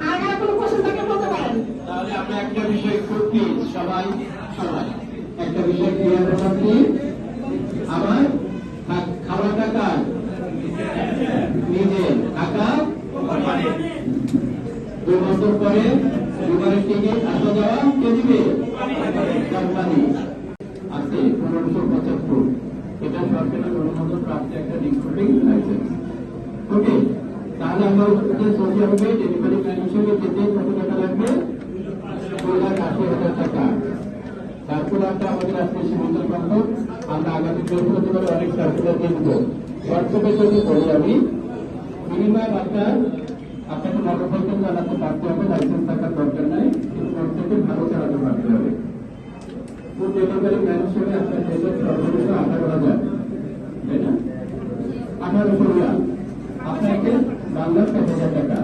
আর কোনো প্রশ্ন থাকে বলতে পারেন। তাহলে আমরা একটা বিষয় করছি, সবাই সবাই একটা বিষয় ক্লিয়ার করছি। আমার খাওয়া টাকা নিজে টাকা 2 বছর পরে দুবারের টিকিট আসা যাওয়া কে দিবে? কোম্পানি আছে 1575। এটা সরকারের অনুমোদন প্রাপ্ত একটা রিক্রুটিং লাইসেন্স। ওকে, তাহলে আমরা সৌদি আরবে ডেলিভারি ম্যান হিসেবে যেতে কত টাকা লাগবে? 2,80,000 টাকা। তারপর আমরা আমাদের আজকে সীমিত সংখ্যক আমরা আগামী বৃহস্পতিবার অনেক সার্কুলার দেখব। হোয়াটসঅ্যাপে যদি বলি আমি মিনিমাম আপনাকে মোটরসাইকেল চালাতে পারতে হবে, লাইসেন্স থাকার দরকার নাই, কিন্তু মোটরসাইকেল ভালো চালাতে পারতে হবে। ফুড ডেলিভারি ম্যান হিসেবে আপনার দেশের সর্বোচ্চ 18,000, তাই না? 18,000 আপনাকে বাংলার 60,000 টাকা।